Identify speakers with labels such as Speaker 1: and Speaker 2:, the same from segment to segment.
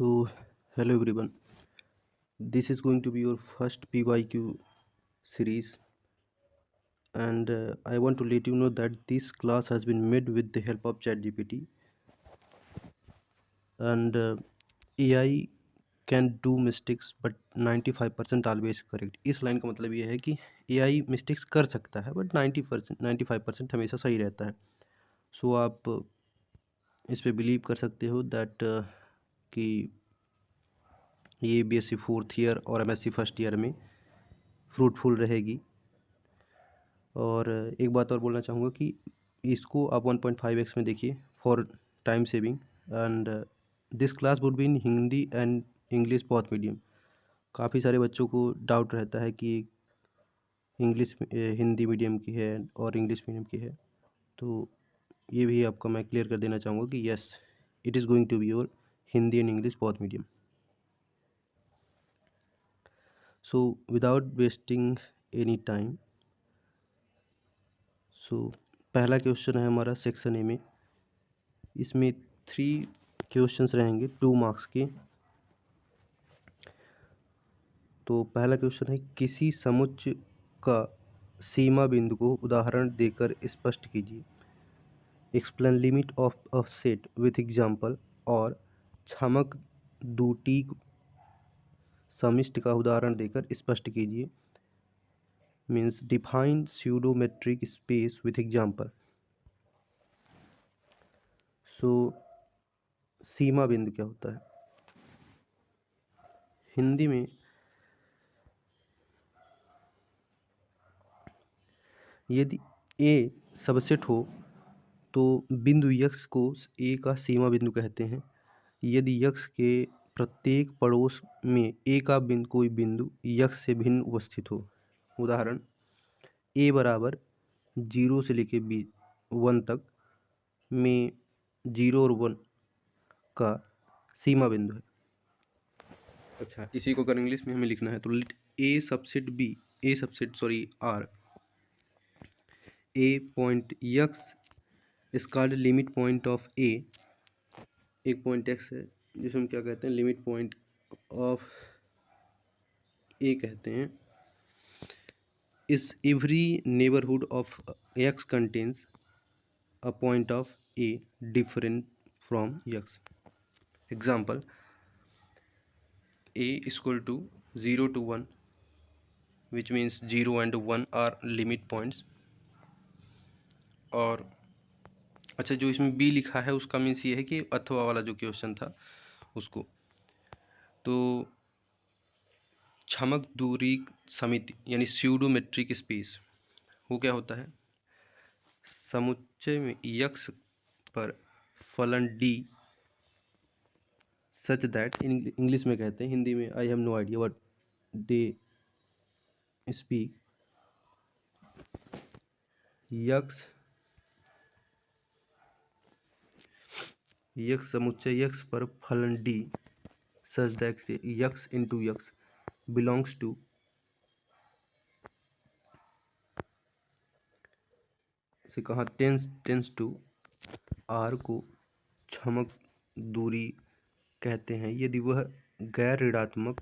Speaker 1: So, hello everyone. This is going to be your first PYQ series, and I want to let you know that this class has been made with the help of ChatGPT, and AI can do mistakes, but 95% always correct. इस line का मतलब ये है कि AI mistakes कर सकता है, but 90% 95% हमेशा सही रहता है. सो आप इस पे बिलीव कर सकते हो दैट कि ये BSc फोर्थ ईयर और MSc फर्स्ट ईयर में फ्रूटफुल रहेगी. और एक बात और बोलना चाहूँगा कि इसको आप 1.5x में देखिए for time saving. And this class would be in Hindi and English both medium. काफ़ी सारे बच्चों को डाउट रहता है कि इंग्लिश हिंदी मीडियम की है और इंग्लिश मीडियम की है, तो ये भी आपको मैं क्लियर कर देना चाहूँगा कि yes, it is going to be your Hindi and English both medium. So without wasting any time, so पहला क्वेश्चन है हमारा सेक्शन ए में. इसमें 3 क्वेश्चंस रहेंगे 2 मार्क्स के. तो पहला क्वेश्चन है, किसी समुच्चय का सीमा बिंदु को उदाहरण देकर स्पष्ट कीजिए. Explain limit of a set with example. और छामक दुटी समिष्टि का उदाहरण देकर स्पष्ट कीजिए. Means define pseudometric space with example. So सीमा बिंदु क्या होता है हिंदी में? यदि ए सबसेट हो तो बिंदु यक्स को ए का सीमा बिंदु कहते हैं. यदि यक्स के प्रत्येक पड़ोस में ए का कोई बिंदु यक्स से भिन्न उपस्थित हो. उदाहरण, ए बराबर 0 से लेके 1 तक में 0 और 1 का सीमा बिंदु है. अच्छा, इसी को अगर इंग्लिश में हमें लिखना है तो let A subset B, A subset sorry R, A point x is called limit point of A. एक पॉइंट एक्स है जिसे हम क्या कहते हैं, लिमिट पॉइंट ऑफ ए कहते हैं. Is every neighbourhood of x contains a point of A different from x. Example, A equal to 0 to 1 which means 0 and 1 are limit points. और अच्छा, जो इसमें बी लिखा है उसका मीन्स ये है कि अथवा वाला जो क्वेश्चन था उसको. तो छमक दूरी समिति यानी स्यूडोमेट्रिक स्पेस वो क्या होता है? समुच्चय में यक्स पर फलन डी सच दैट, इंग्लिश में कहते हैं, हिंदी में I have no idea what they speak. X समुच्चय यक्स पर फलन d such that x into x belongs to से कहा टेंस टू आर को छमक दूरी कहते हैं यदि वह गैर ऋणात्मक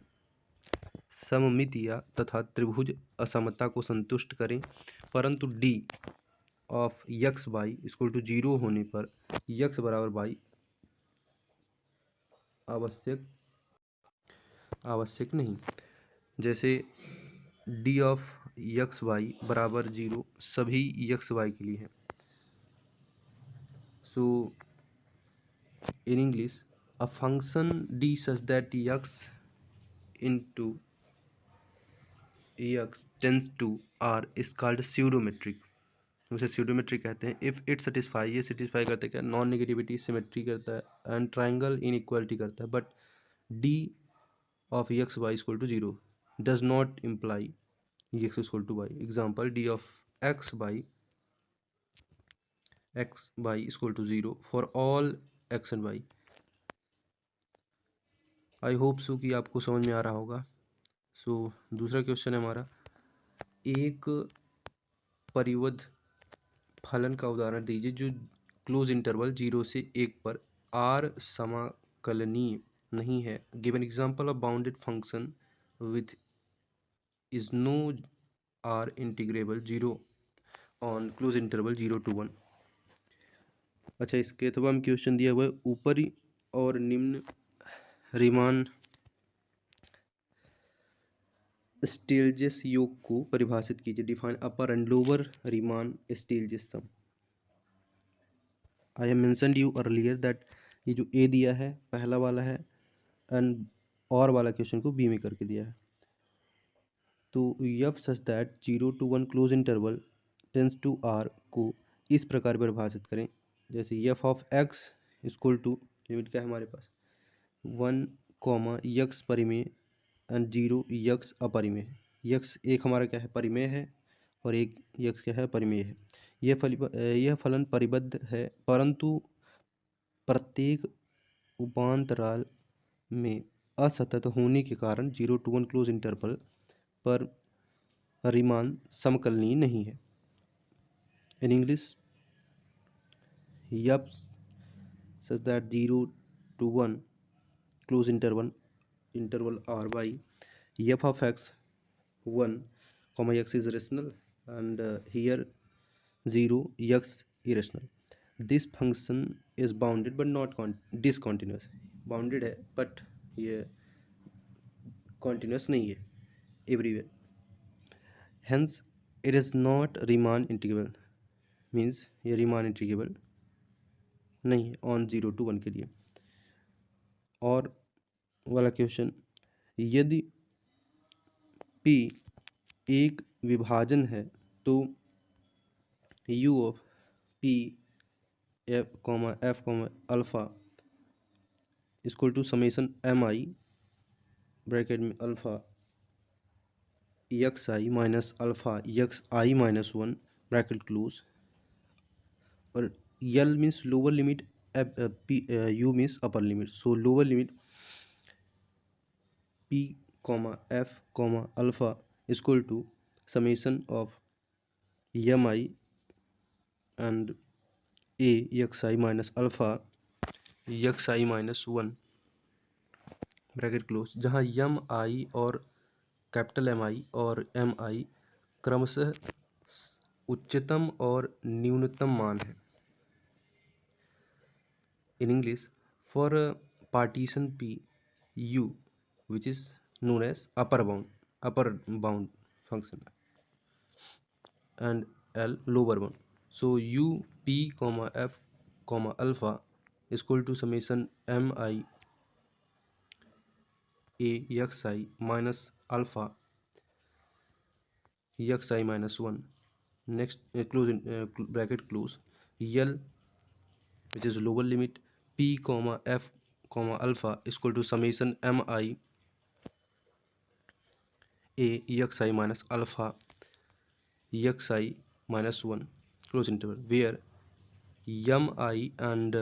Speaker 1: सममितीय तथा त्रिभुज असमता को संतुष्ट करें. परंतु d of x y equal to 0 होने पर यक्स बराबर बाई आवश्यक नहीं. जैसे डी ऑफ यक्स वाई बराबर 0 सभी यक्स वाई के लिए है. So in English, a function d such that x into x tends to R is called pseudometric. उसे स्यूडोमेट्रिक कहते हैं. इफ इट सेटिस्फाई, ये सेटिस्फाई करता है क्या? नॉन नेगेटिविटी, सिमेट्री करता है एंड ट्राइंगल इनइक्वालिटी करता है. But d of x y equal to 0 does not imply x equal to y. Example, d of x y equal to 0 for all x and y. I hope so कि आपको समझ में आ रहा होगा. सो दूसरा question है हमारा, एक परिबद्ध फलन का उदाहरण दीजिए जो क्लोज इंटरवल 0 से 1 पर आर समाकलनीय नहीं है। Give an example of bounded function with is no R integrable zero on close interval 0 to 1। अच्छा, इसके अथवा हम क्वेश्चन दिया हुआ है ऊपरी और निम्न रीमान स्टेलजेस योग को परिभाषित कीजिए। Define upper and lower Riemann Stieltjes sum. I have mentioned you earlier that ये जो ए दिया है पहला वाला है एंड और वाला क्वेश्चन को बी में करके दिया है। तो f such that 0 to 1 close interval tends to R को इस प्रकार परिभाषित करें, जैसे f of x equal to limit क्या है हमारे पास 1 यक्स परिमेय एंड 0 यक्स अपरिमेय है। यक्स एक हमारा क्या है परिमेय है और एक यक्स क्या है परिमेय है। यह फलन परिबद्ध है परंतु प्रत्येक उपांतराल में असतत होने के कारण 0 to 1 क्लोज इंटरवल पर रीमान समकलनीय नहीं है। इन इंग्लिश यप such that 0 to 1 close interval r by f of x 1 x is rational and here 0 x irrational. This function is bounded but not discontinuous. Bounded है but ये continuous नहीं है everywhere. Hence it is not Riemann integrable, means ये Riemann integrable नहीं है on 0 to 1 के लिए। और वाला क्वेश्चन, यदि P एक विभाजन है तो u of P f alpha equal to summation mi bracket में alpha x i minus alpha x i minus 1 bracket close, और L means lower limit U means upper limit. So lower limit P f alpha equal to summation of mi and a x i minus alpha x i minus 1 bracket close, जहाँ M आई और capital M आई और M आई क्रमशः उच्चतम और न्यूनतम मान है। In English for partition P U which is known as upper bound function and L lower bound. So U P f alpha is equal to summation m I a x I minus alpha x I minus 1 next close bracket close, L which is lower limit P f alpha is equal to summation m I a x I minus alpha x I minus 1 close interval, where m I and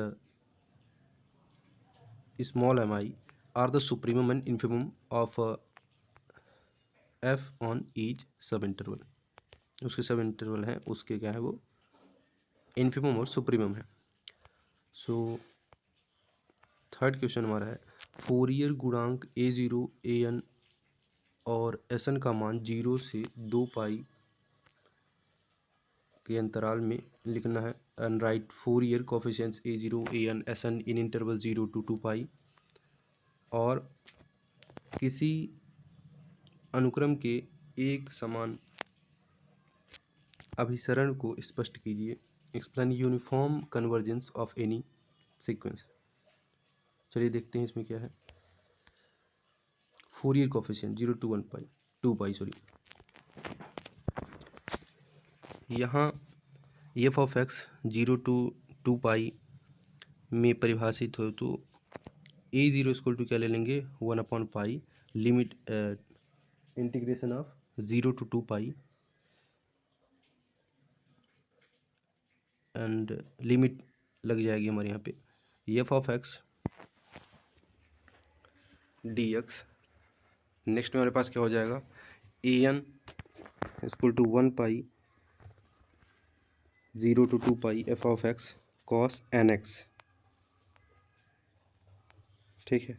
Speaker 1: small m I are the supremum and infimum of f on each सब interval. उसके सब interval हैं उसके क्या है वो infimum और supremum है। सो थर्ड क्वेश्चन हमारा है फोरियर गुणांक a0 an और sn का मान 0 से 2 पाई के अंतराल में लिखना है and right Fourier coefficients a0 an sn in interval 0 to 2 पाई, और किसी अनुक्रम के एक समान अभिसरण को स्पष्ट कीजिए। Explain uniform convergence of any sequence. चलिए देखते हैं इसमें क्या है। Fourier coefficient 0 to 1 pi 2 pi sorry, यहाँ एफ ऑफ एक्स 0 to 2 पाई में परिभाषित हो तो a0 इक्वल टू क्या ले लेंगे 1/पाई limit integration of 0 to 2 pi and limit लग जाएगी हमारे यहाँ पे f of x d x. Next में हमारे पास क्या हो जाएगा a n equal to 1 pi 0 to 2 pi f of x cos n x. ठीक है,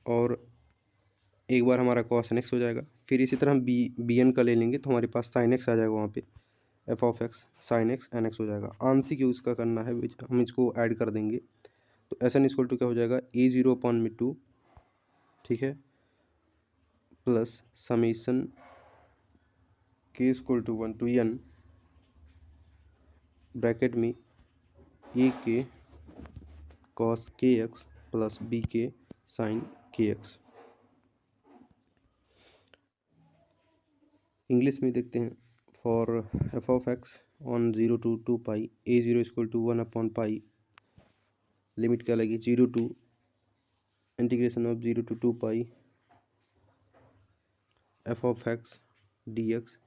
Speaker 1: और एक बार हमारा cos nx हो जाएगा। फिर इसी तरह हम बी एन का ले लेंगे तो हमारे पास sin x आ जाएगा वहाँ पे, f of x sine x n x हो जाएगा। आंशिक यूज़ का करना है, हम इसको ऐड कर देंगे तो एस एन इक्वल टू क्या हो जाएगा, a0/2, ठीक है, plus summation k equal to 1 to n bracket में a k cos k x plus b k sine k x. English में देखते हैं, for f of x on 0 to 2 pi a0 equal to 1/पाई, limit क्या लगी 0 to integration of 0 to 2 pi f of x d x.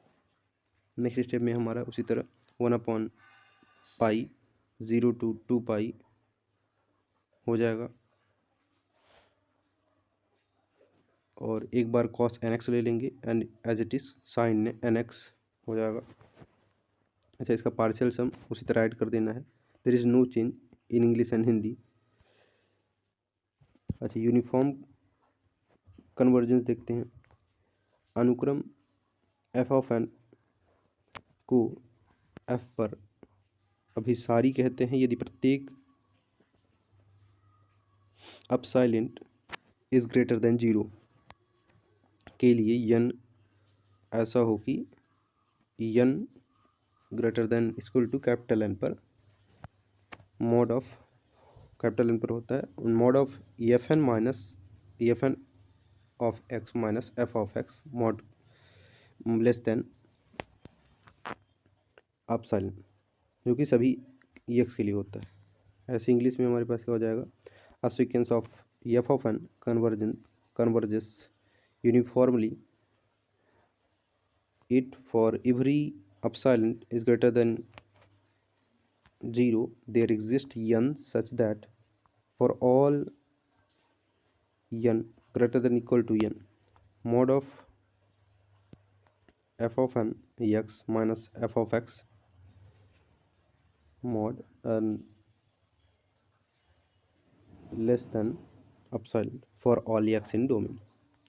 Speaker 1: Next step में हमारा उसी तरह 1/पाई 0 to 2 पाई हो जाएगा, और एक बार cos nx ले लेंगे and as it is sine nx हो जाएगा। अच्छा, इसका पार्शियल सम उसी तरह ऐड कर देना है। There is no change in English and Hindi. अच्छा, यूनिफॉर्म कन्वर्जेंस देखते हैं। अनुक्रम एफ ऑफ एन को एफ पर अभिसारी कहते हैं यदि प्रत्येक अपसाइलेंट इज ग्रेटर देन 0 के लिए n ऐसा हो कि n greater than equal to capital N पर मॉड ऑफ कैपिटल N पर होता है mod of f n minus f n of x minus f of x mod less than epsilon, जो कि सभी एक्स के लिए होता है। ऐसे इंग्लिश में हमारे पास क्या हो जाएगा, a sequence of f of n converges uniformly it for every epsilon is greater than 0 there exists n such that for all n greater than equal to n mod of f of n x minus f of x mod less than अपसाइलेंट for all x in domain.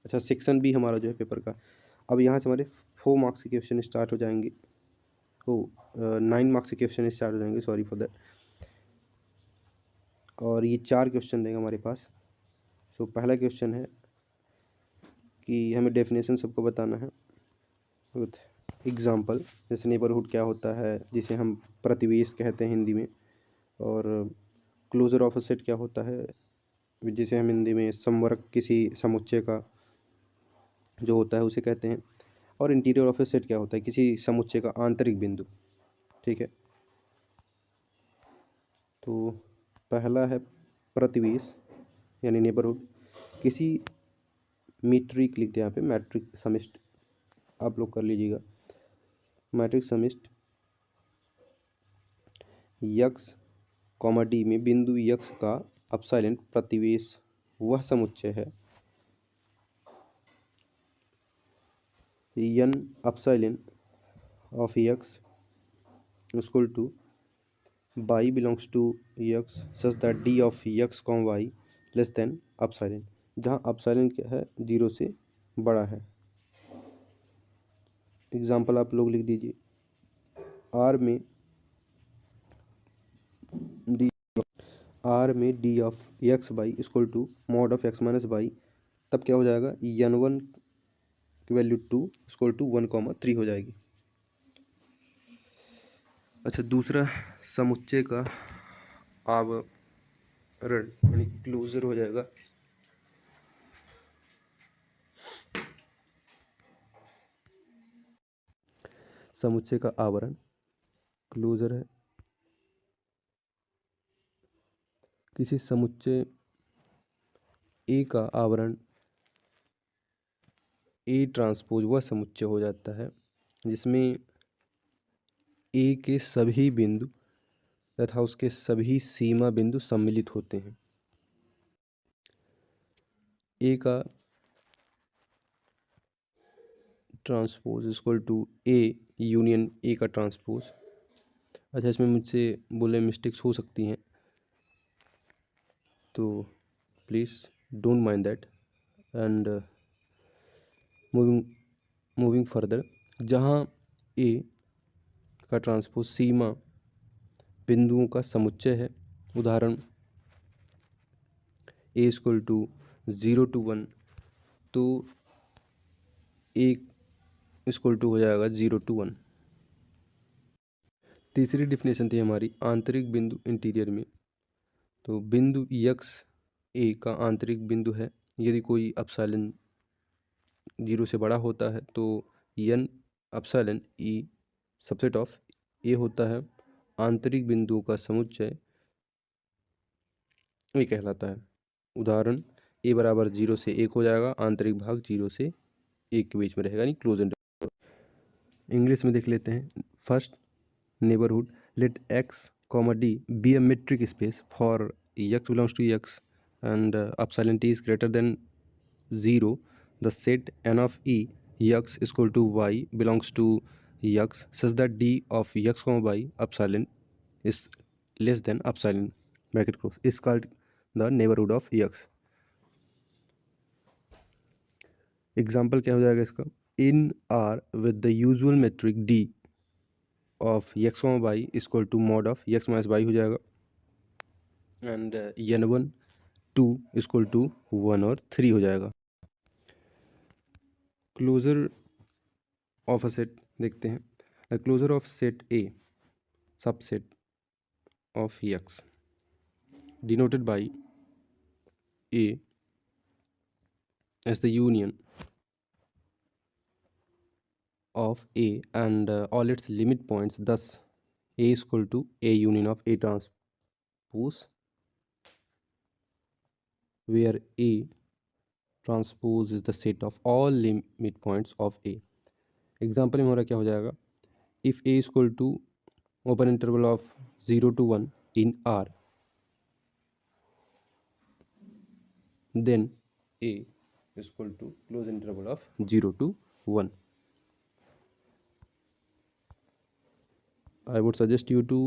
Speaker 1: अच्छा, section B हमारा जो है paper का, अब यहाँ से हमारे 4 marks के क्वेश्चन स्टार्ट हो जाएंगे, 9 मार्क्स के क्वेश्चन स्टार्ट हो जाएंगे, सॉरी फॉर दैट। और ये 4 क्वेश्चन देगा हमारे पास। सो पहला क्वेश्चन है कि हमें डेफिनेशन सबको बताना है विथ एग्जाम्पल, जैसे नेबरहुड क्या होता है, जिसे हम प्रतिवेश कहते हैं हिंदी में, और क्लोजर ऑफ अ सेट क्या होता है, जिसे हम हिंदी में समवर्ग किसी समुच्चय का जो होता है उसे कहते हैं, और इंटीरियर ऑफ अ सेट क्या होता है, किसी समुच्चय का आंतरिक बिंदु, ठीक है। तो पहला है प्रतिवेश यानी नेबरहुड, किसी मीट्रिक लिखते हैं यहाँ पे, मैट्रिक समिष्ट आप लोग कर लीजिएगा, मैट्रिक समिष्ट यक्स कॉमा डी में बिंदु यक्स का अपसाइलेंट प्रतिवेश वह समुच्चय है n epsilon of x equal to y belongs to x such that d of x comma y less than epsilon, जहाँ अपसाइलेन क्या है 0 से बड़ा है। एग्जाम्पल आप लोग लिख दीजिए, r में d of x y equal to mod of x minus y, तब क्या हो जाएगा n1 की वैल्यू 2 इक्वल टू 1,3 हो जाएगी। अच्छा, दूसरा समुच्चय का आवरण यानी क्लोजर हो जाएगा, समुच्चय का आवरण क्लोजर है, किसी समुच्चय ए का आवरण ए ट्रांसपोज वह समुच्चय हो जाता है जिसमें ए के सभी बिंदु तथा उसके सभी सीमा बिंदु सम्मिलित होते हैं। ए का transpose equal to A union A का ट्रांसपोज। अच्छा, इसमें मुझसे बोले मिस्टेक्स हो सकती हैं तो please don't mind that. And moving further, जहाँ ए का ट्रांसपोज सीमा बिंदुओं का समुच्चय है, उदाहरण ए इक्वल टू 0 to 1, तो ए इक्वल टू हो जाएगा 0 to 1। तीसरी डिफिनेशन थी हमारी आंतरिक बिंदु इंटीरियर में। तो बिंदु यक्स ए का आंतरिक बिंदु है। यदि कोई अपसाइलन 0 से बड़ा होता है तो N epsilon e subset of A होता है। आंतरिक बिंदुओं का समुच्चय ये कहलाता है। उदाहरण ए बराबर 0 से 1 हो जाएगा, आंतरिक भाग 0 से 1 के बीच में रहेगा, यानी क्लोज इंटरवल। इंग्लिश में देख लेते हैं। First neighbourhood, let x comma d be a metric space for x belongs to x and epsilon t is greater than 0, the set n of e x is equal to y belongs to x such that d of x comma y epsilon is less than epsilon bracket close is called the neighborhood of x। Example क्या हो जाएगा इसका? In R with the usual metric d of x comma y is equal to mod of x minus y हो जाएगा, and n1 2 is equal to 1 और 3 हो जाएगा। Closure of a set देखते हैं। The closure of set A subset of x denoted by A as the union of A and all its limit points, thus A is equal to A union of A transpose where A transpose is the set of all limit points of A. Example में हमारा क्या हो जाएगा? If A is equal to open interval of 0 to 1 in R, then A is equal to close interval of 0 to 1. I would suggest you to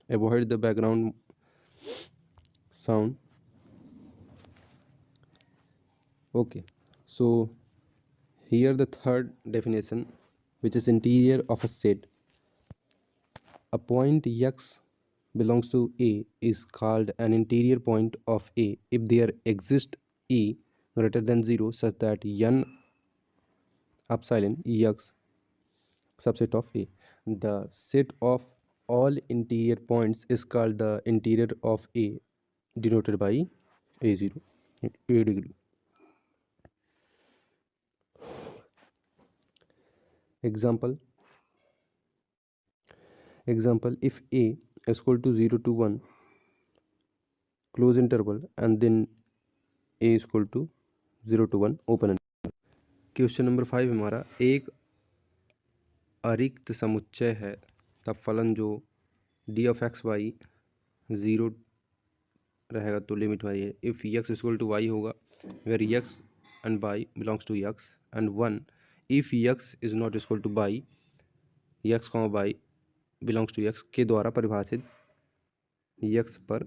Speaker 1: avoid the background sound. Okay, so here the third definition, which is interior of a set. A point x belongs to A is called an interior point of A if there exists E greater than 0 such that n epsilon x subset of A. The set of all interior points is called the interior of A, denoted by A0 at A degree. Example, if A is equal to 0 to 1 close interval and then A is equal to 0 to 1 open interval। Question number 5 हमारा, एक अरिक्त समुच्चय है तब फलन जो D of x Y 0 रहेगा तो limit y है। If x equal to y होगा where x and y belongs to x, and 1 if x is not equal to y, x comma y belongs to x के द्वारा परिभाषित x पर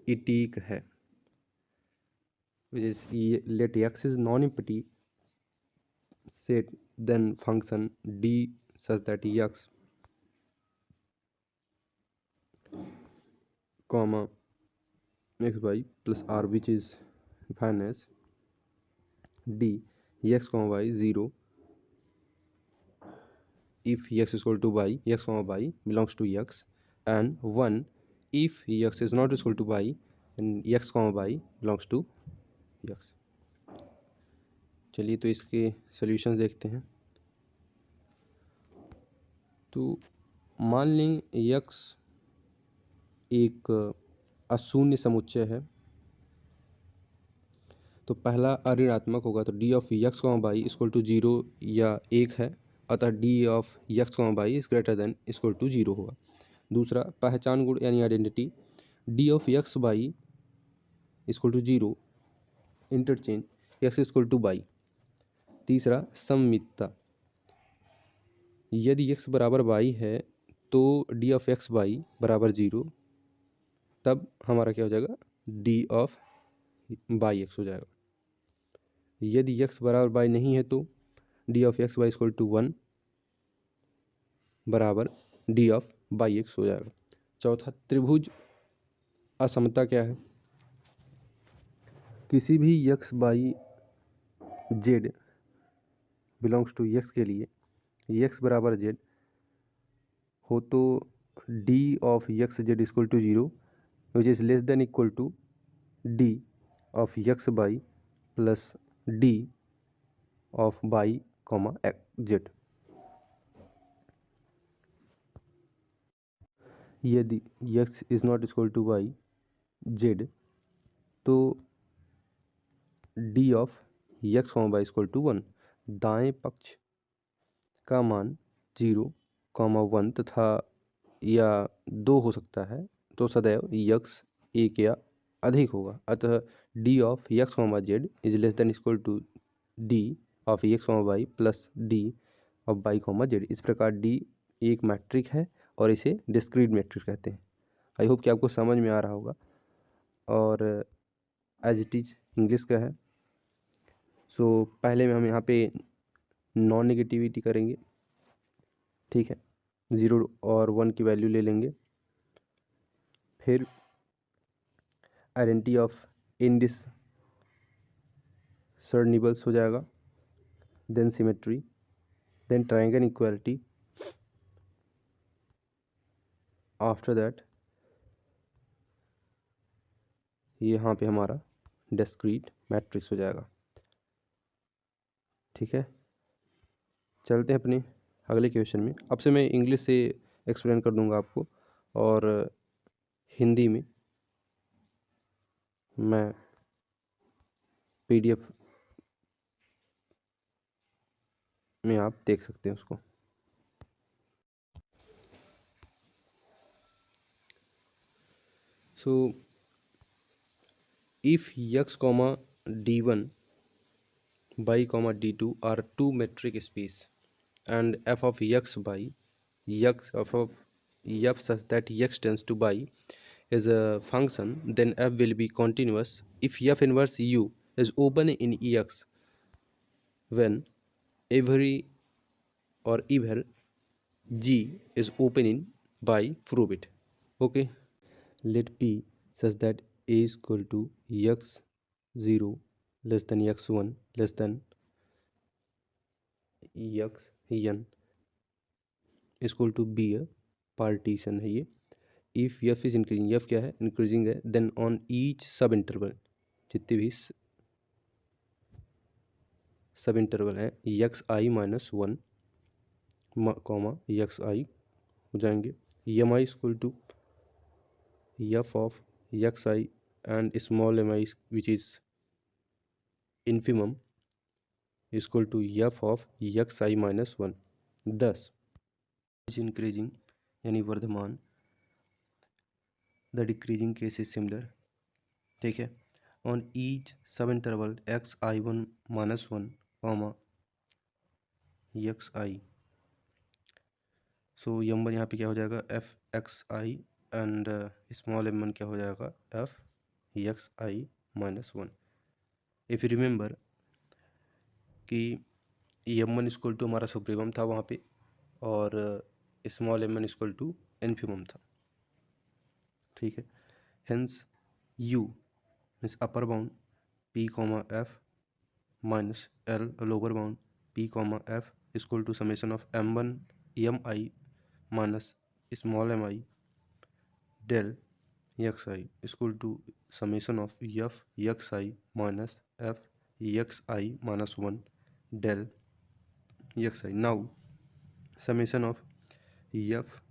Speaker 1: इटीक है, which is let x is non-empty set then function d such that x comma xy plus r, which is defined as d x comma y 0 if x is equal to y, x comma y belongs to x, and 1 if x is not equal to y and x comma y belongs to x। चलिए तो इसके solutions देखते हैं। तो मान लें x एक अशून्य समुच्चय है, तो पहला अऋणात्मक होगा, तो d of x comma y equal to 0 या 1 है, अतः d of x comma y is greater than equal to 0 होगा। दूसरा पहचान गुण यानी identity, d of x y equal to 0 interchange x equal to y. तीसरा सममितता, यदि एक्स बराबर बाई है तो डी ऑफ एक्स बाई बराबर 0, तब हमारा क्या हो जाएगा? डी ऑफ बाई एक्स हो जाएगा। यदि यक्स बराबर बाई नहीं है तो d of x y equal to 1 बराबर डी ऑफ बाई एक्स हो जाएगा। चौथा, त्रिभुज असमता क्या है? किसी भी x y z belongs to x के लिए यक्स बराबर जेड हो तो d of x z equal to 0 which is less than equal to d of x y plus d of y comma z. यदि x is not equal to y z तो d of x comma y equal to 1, दाएं पक्ष का मान 0, 1 तथा या 2 हो सकता है तो सदैव यक्स 1 या अधिक होगा। अतः d of x comma z is less than equal to d of x comma y plus d of y comma z. इस प्रकार डी एक मैट्रिक है और इसे डिस्क्रीट मैट्रिक कहते हैं। आई होप कि आपको समझ में आ रहा होगा और एज इट इज इंग्लिश का है। सो पहले में हम यहाँ पे नॉन नेगेटिविटी करेंगे, ठीक है, 0 और 1 की वैल्यू ले लेंगे। फिर आइडेंटिटी ऑफ इनडिसcernibles हो जाएगा, then symmetry, then triangle equality, after that यहाँ पे हमारा डिस्क्रीट मैट्रिक्स हो जाएगा। ठीक है, चलते हैं अपने अगले क्वेश्चन में। अब से मैं इंग्लिश से एक्सप्लेन कर दूंगा आपको और हिंदी में मैं पीडीएफ में आप देख सकते हैं उसको। So if x comma d1 by comma d2 are two metric space and f of x by x of f such that x tends to by is a function, then f will be continuous if f inverse u is open in ex when every or ever g is open in by prove it. Okay, let p such that a is equal to x0 less than x1 less than xn is equal to b a partition है ये। If f is increasing, f क्या है, increasing है, then on each subinterval, जितने भी subinterval हैं x i minus 1 comma x i हो जाएंगे। M i equal to f of x i and small m i which is infimum equal to f of x i minus 1। 10 increasing यानी वर्धमान, the decreasing case is similar. ठीक है, on each subinterval x i 1 minus 1 comma x i. So M one यहाँ पे क्या हो जाएगा, f x i and small m one क्या हो जाएगा, f x i minus 1। If you remember कि एम वन इक्वल टू हमारा सुप्रीमम था वहाँ पे और small m one equal to infimum था। ठीक है, hence you means upper bound p comma f minus L lower bound p comma f equal to summation of M one M i minus small m i del x i equal to summation of f x i minus f x i minus 1 del x i. Now summation of f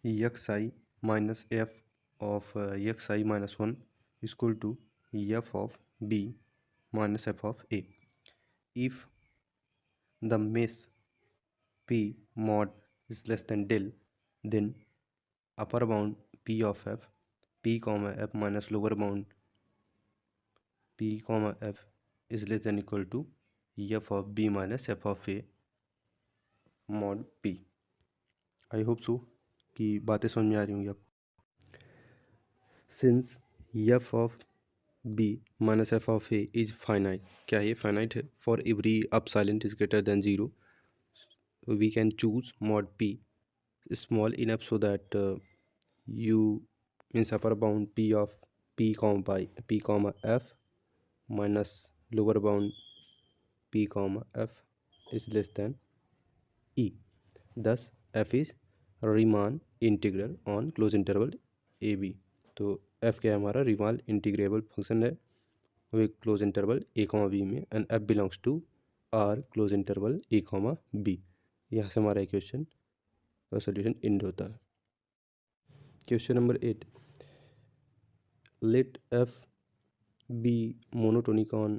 Speaker 1: x i minus f of x i minus 1 equal to f of b minus f of a. If the mesh p mod is less than del, then upper bound p of f p comma f minus lower bound p comma f is less than equal to f of b minus f of a mod p। I hope so कि बातें समझ में आ रही होंगी आपको। Since f of b minus f of a is finite, क्या ये फाइनाइट है? For every epsilon is greater than zero we can choose mod p small enough so that you means upper bound p of p comma by p comma f minus lower bound p comma f is less than e. Thus f is Riemann integral on close interval a b. तो f क्या है हमारा? Riemann integrable function है वो close interval a comma b में, and f belongs to r close interval a comma b. यहाँ से हमारा क्वेश्चन का सोल्यूशन एंड होता है. Question number 8. Let f be monotonic on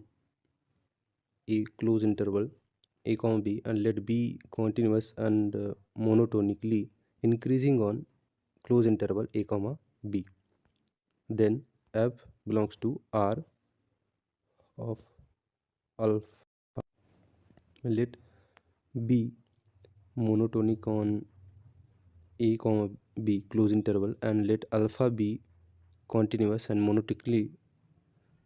Speaker 1: a close interval a comma b, and let b continuous and monotonically increasing on close interval a comma b. Then f belongs to R of alpha. Let b monotonic on a comma b close interval, and let alpha be continuous and monotonically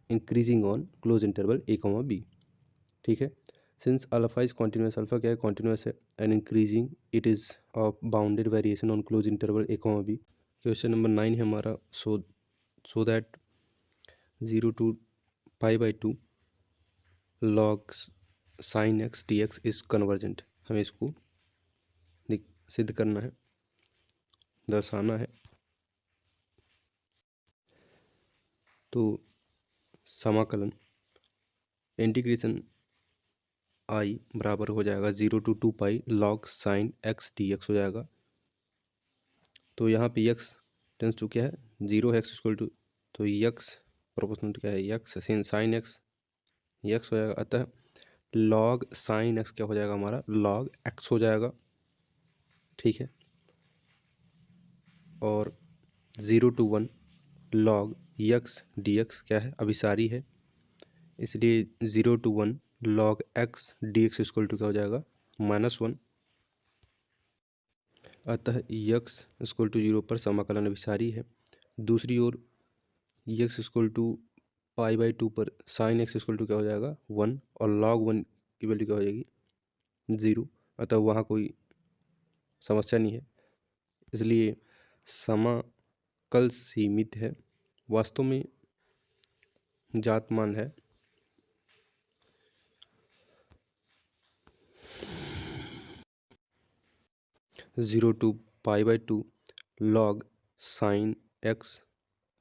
Speaker 1: increasing on close interval a comma b. ठीक है. Since alpha is continuous, alpha क्या है? Continuous है, and increasing it is of bounded variation on close interval a comma b. Question number 9 है हमारा. So that 0 to pi by 2 log sine x d x is convergent. हमें इसको सिद्ध करना है, दर्शाना है. तो समाकलन इंटीग्रेशन आई बराबर हो जाएगा 0 to 2 pi log sine x d x हो जाएगा. तो यहाँ पे एक्स टेंस टू क्या है? 0 है, एक्स इक्वल टू, तो एक्स प्रोपोर्शनल क्या है? एक्स साइन एक्स एक्स हो जाएगा. अतः लॉग साइन एक्स क्या हो जाएगा हमारा? लॉग एक्स हो जाएगा. ठीक है. और 0 to 1 log x d x क्या है? अभिसारी है, इसलिए 0 to 1 log x d x equal to क्या हो जाएगा? -1. अतः एक्स इक्वल टू 0 पर समाकलन अभिसारी है. दूसरी ओर x equal to pi by 2 पर साइन एक्स इक्वल टू क्या हो जाएगा? 1, और लॉग 1 की वैल्यू क्या हो जाएगी? 0. अतः वहाँ कोई समस्या नहीं है, इसलिए समाकल सीमित है. वास्तव में जातमान है. Zero to pi by 2 log sine x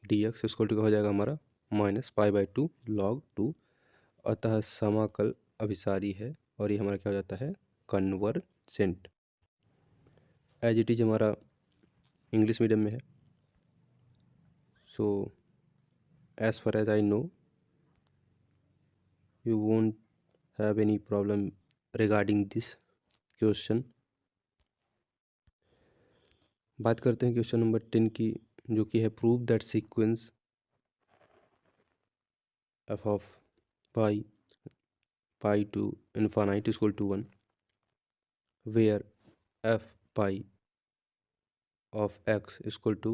Speaker 1: d x equal to क्या हो जाएगा हमारा? Minus pi by 2 log 2. अतः समाकल अभिसारी है, और ये हमारा क्या हो जाता है? कन्वर्जेंट. एज इट इज हमारा इंग्लिश मीडियम में है. So as far as I know you won't have any problem regarding this question. बात करते हैं क्वेश्चन नंबर 10 की, जो कि है prove that sequence f of pi to infinite equal to 1 where f pi of x equal to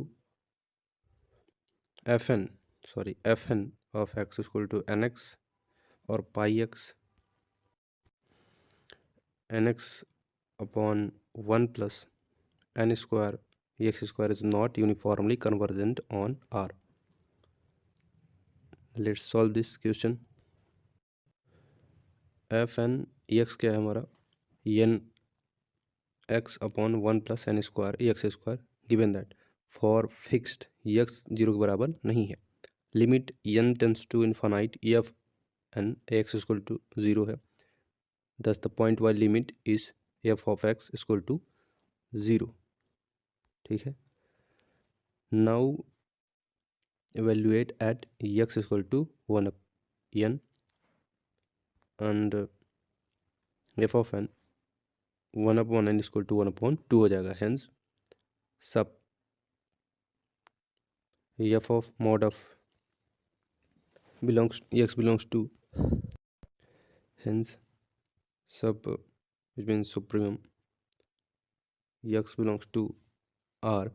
Speaker 1: f n of x equal to n x, और pi x n x upon 1 plus n square x square is not uniformly convergent on R. Let's solve this question. F n x क्या है हमारा? N x upon 1 plus n square x square, given that for fixed x 0 के बराबर नहीं है, limit n tends to infinite f n x equal to 0 है. Thus the pointwise limit is f of x equal to 0. ठीक है. Now evaluate at x equal to 1 n and f of n 1 upon n equal to 1 upon 2 हो जाएगा. Hence सब f of mod of belongs x belongs to, hence sub which means supremum x belongs to R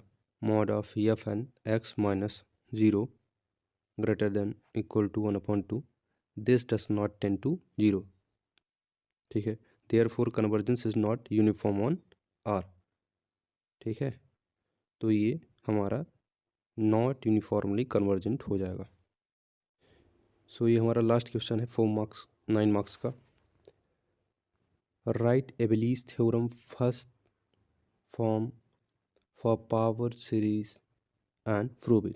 Speaker 1: mod of f n x minus 0 greater than equal to 1/2, this does not tend to 0. ठीक है, therefore convergence is not uniform on R. ठीक है, तो ये हमारा not uniformly convergent हो जाएगा। सो ये हमारा लास्ट क्वेश्चन है 4 मार्क्स 9 मार्क्स का। Write Abel's theorem first form for power series and prove it.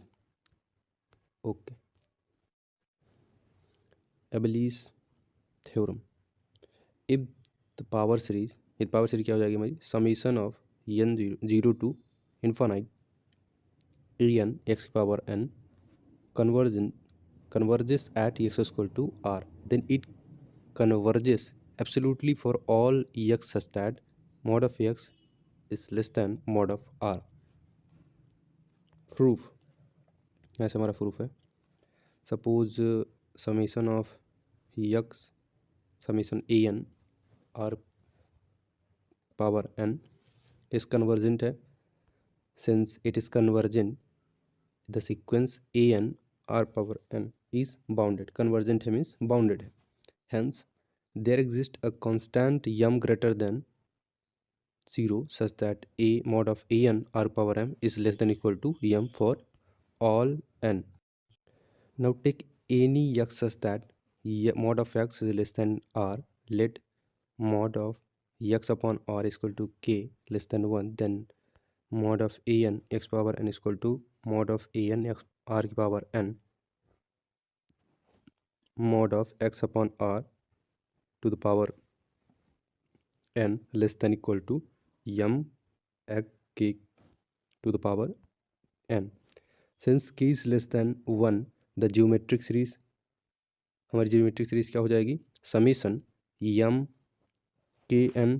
Speaker 1: Okay, Abel's theorem, if the power series, ये पावर सीरीज क्या हो जाएगी हमारी, summation of n zero to infinite a n x की power n converges at x is equal to r, then it converges absolutely for all x such that mod of x is less than mod of r. Proof, ऐसे हमारा proof है। Suppose summation of x summation a n r power n is convergent है, since it is convergent the sequence a n r power n is bounded, convergent है means bounded है, hence there exists a constant m greater than 0 such that a mod of a n r power m is less than equal to m for all n. Now take any x such that mod of x is less than r, let mod of x upon r is equal to k less than 1, then mod of a n x power n is equal to mod of a n x r की power n mod of x upon r to the power n less than equal to m k to the power n. Since k is less than 1, the geometric series, हमारी geometric series क्या हो जाएगी, summation m k n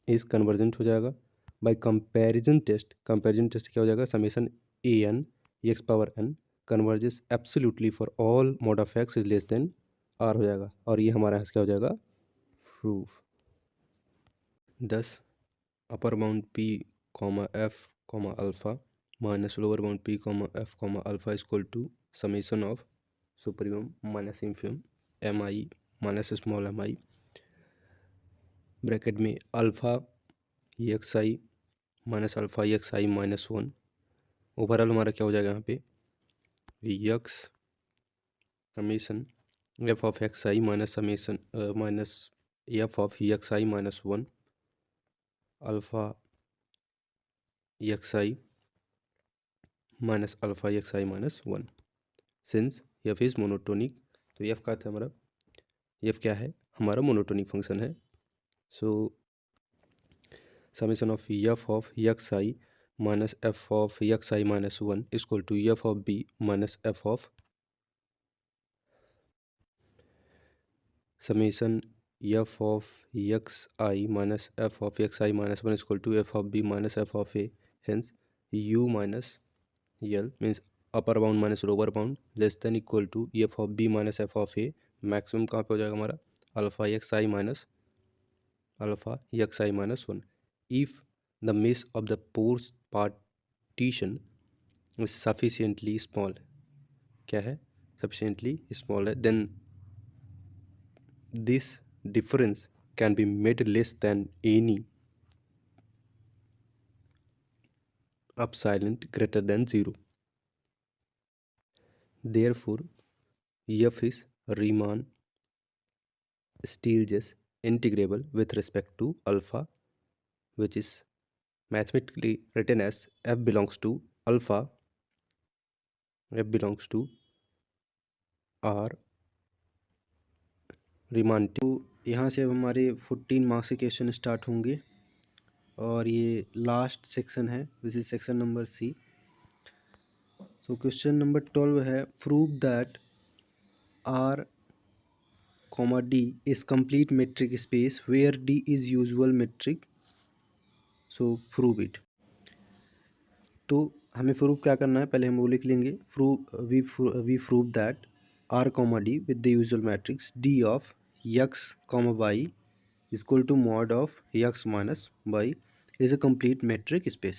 Speaker 1: is convergent हो जाएगा। By comparison test क्या हो जाएगा, summation a n x power n converges absolutely for all mod of x is less than r हो जाएगा, और ये हमारा क्या हो जाएगा, proof. 10 upper bound p f alpha minus lower bound p f alpha equal to summation of supremum minus infimum M i minus small m i bracket में alpha x i minus alpha x i minus 1। Overall हमारा क्या हो जाएगा यहाँ पे, x summation f of x i minus summation minus f of x i minus 1 alpha x i minus alpha x i minus 1। Since F is monotonic, तो F का था हमारा, एफ क्या है, हमारा मोनोटोनिक फंक्शन है। So summation of x i minus f of x i minus 1 equal to f of b minus f of summation f of x i minus f of x i minus 1 equal to f of b minus f of a. Hence u minus l means upper bound minus lower bound less than equal to f of b minus f of a. Maximum कहाँ पे हो जाएगा हमारा, alpha x i minus alpha x i minus 1। If the miss of the pores partition is sufficiently small, क्या है, sufficiently small है, then this difference can be made less than any epsilon greater than 0. Therefore f is Riemann Stieltjes integrable with respect to alpha, which is mathematically written as f belongs to alpha, f belongs to r Riemann। तो यहाँ से अब हमारे 14 marks के question start होंगे, और ये last section है, which is section number C. तो क्वेश्चन नंबर 12 है, prove that R, D is complete metric space where D is usual metric, so prove it। तो हमें प्रूव क्या करना है, पहले हम वो लिख लेंगे, we prove that R, D with the usual matrix D of x, y is equal to mod of x minus y is a complete metric space।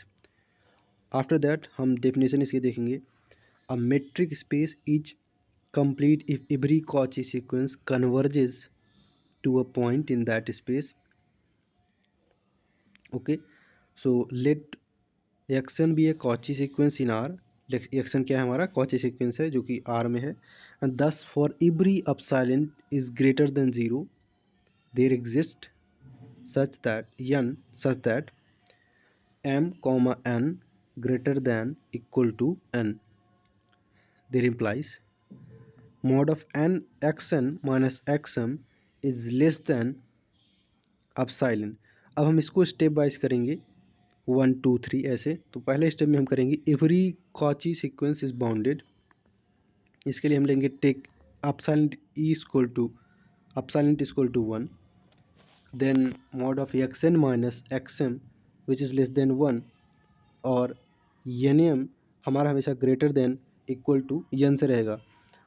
Speaker 1: After that हम डेफिनेशन इसकी देखेंगे, A metric space is complete if every Cauchy sequence converges to a point in that space. Okay, so let xn be a Cauchy sequence in R. xn क्या है हमारा Cauchy sequence है जो कि R में है, and thus for every epsilon is greater than 0 there exists such that m comma n greater than equal to n. There implies mod of n xn minus xm is less than epsilon. अब हम इसको step wise करेंगे 1 2 3 ऐसे। तो पहले step में हम करेंगे every Cauchy sequence is bounded. इसके लिए हम लेंगे take epsilon is equal to 1, then mod of xn minus xm which is less than 1 और nm हमारा हमेशा greater than equal to n से रहेगा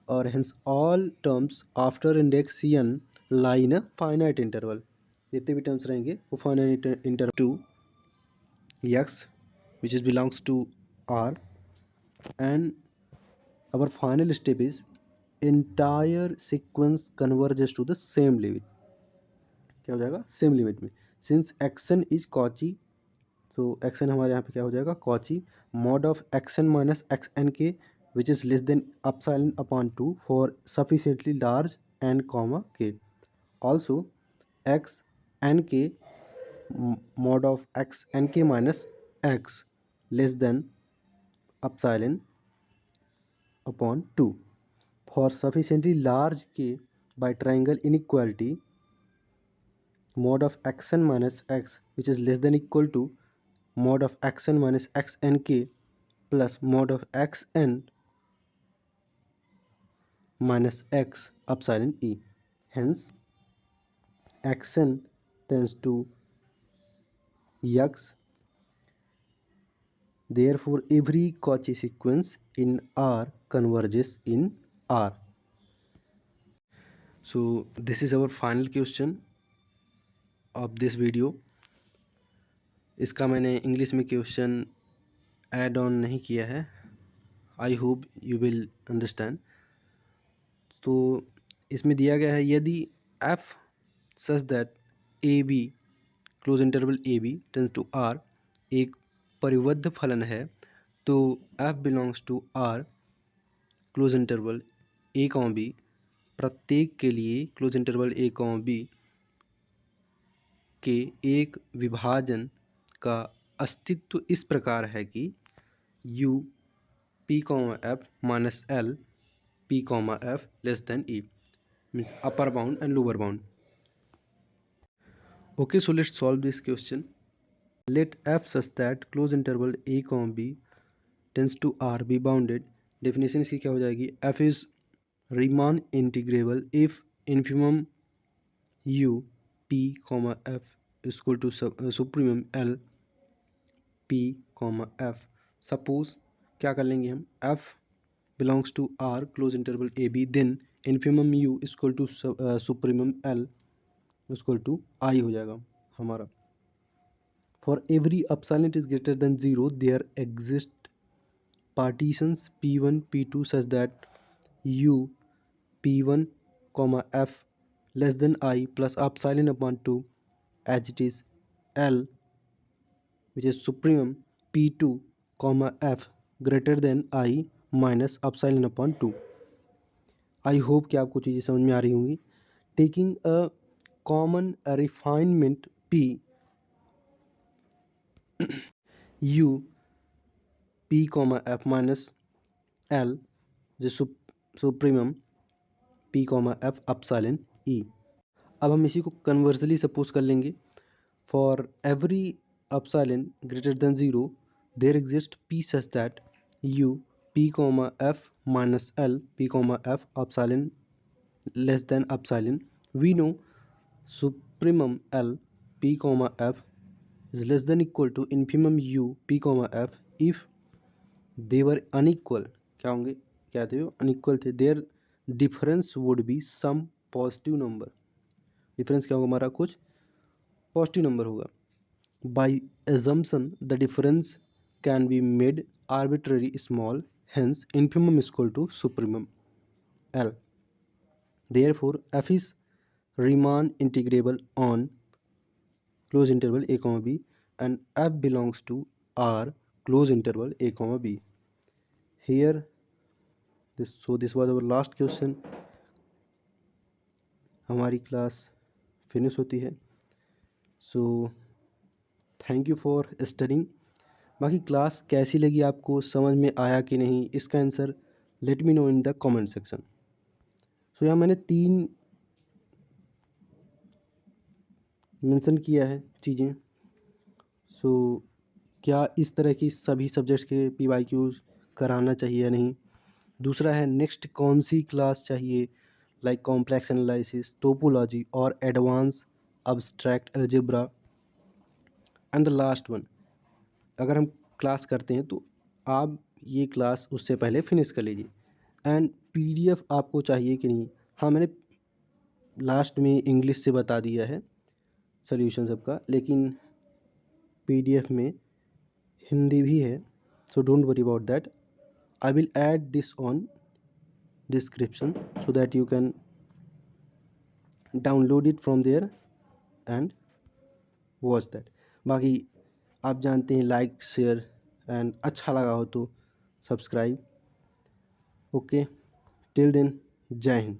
Speaker 1: और hence all terms after index n lie in a finite interval। जितने भी terms रहेंगे वो finite interval to x which is belongs to R, and our final step is entire sequence converges to the same limit। क्या हो जाएगा same limit में, since xn is Cauchy, तो xn हमारे यहाँ पे क्या हो जाएगा Cauchy mod of xn minus xn k which is less than epsilon upon 2 for sufficiently large n comma k, also x n k mod of x n k minus x less than epsilon upon 2 for sufficiently large k by triangle inequality mod of xn minus x which is less than equal to mod of xn minus xn k plus mod of xn minus x epsilon e. Hence xn tends to x, therefore every Cauchy sequence in R converges in R. So this is our final question of this video. इसका मैंने English में question add on नहीं किया है, I hope you will understand. तो इसमें दिया गया है यदि f such that a b close interval a b tends to R एक परिबद्ध फलन है तो f belongs to R close interval a comma b प्रत्येक के लिए close interval a comma b के एक विभाजन का अस्तित्व इस प्रकार है कि u p comma f minus L p comma f less than e, means upper bound and lower bound. Okay, so let's solve this question. Let f such that close interval a comma b tends to r be bounded. Definition इसकी क्या हो जाएगी, f is Riemann integrable if infimum u p comma f is equal to supremum l p comma f. Suppose क्या कर लेंगे हम, f belongs to R close interval AB, then infimum U is equal to supremum L is equal to I हो जाएगा हमारा। For every epsilon is greater than 0 there exist partitions P1 P2 such that U P1 comma F less than I plus epsilon upon 2 as it is L which is supremum P2 comma F greater than I minus epsilon upon 2। I hope कि आपको चीज़ें समझ में आ रही होंगी। Taking a common refinement p u p comma f minus l जो supremum p comma f epsilon e. अब हम इसी को कन्वर्सली सपोज कर लेंगे, for every epsilon greater than 0 there exist p such that u p comma f minus l p comma f epsilon less than epsilon. We know supremum l p comma f is less than equal to infimum u p comma f if they were unequal। क्या होंगे, क्या थे वो unequal थे, their difference would be some positive number. Difference क्या होगा हमारा, कुछ पॉजिटिव नंबर होगा। By assumption the difference can be made arbitrary small hence infimum is equal to supremum L. Therefore f is Riemann integrable on close interval a comma b and f belongs to R close interval a comma b. Here this was our last question. हमारी class finish होती है. So thank you for studying. बाकी class कैसी लगी आपको, समझ में आया कि नहीं, इसका answer let me know in the comment section. So यहाँ मैंने 3 मेंशन किया है चीज़ें. सो क्या इस तरह की सभी सब्जेक्ट्स के PYQs कराना चाहिए या नहीं. दूसरा है नेक्स्ट कौन सी क्लास चाहिए, लाइक कॉम्प्लेक्स एनालिसिस, टोपोलॉजी और advance abstract algebra. And the last one, अगर हम क्लास करते हैं तो आप ये क्लास उससे पहले फिनिश कर लीजिए. एंड PDF आपको चाहिए कि नहीं. हाँ, मैंने लास्ट में इंग्लिश से बता दिया है सॉल्यूशन सबका, लेकिन PDF में हिंदी भी है. So don't worry about that. I will add this on description so that you can download it from there and watch that. बाकी आप जानते हैं, लाइक शेयर एंड अच्छा लगा हो तो सब्सक्राइब. ओके, टिल देन, जय हिंद.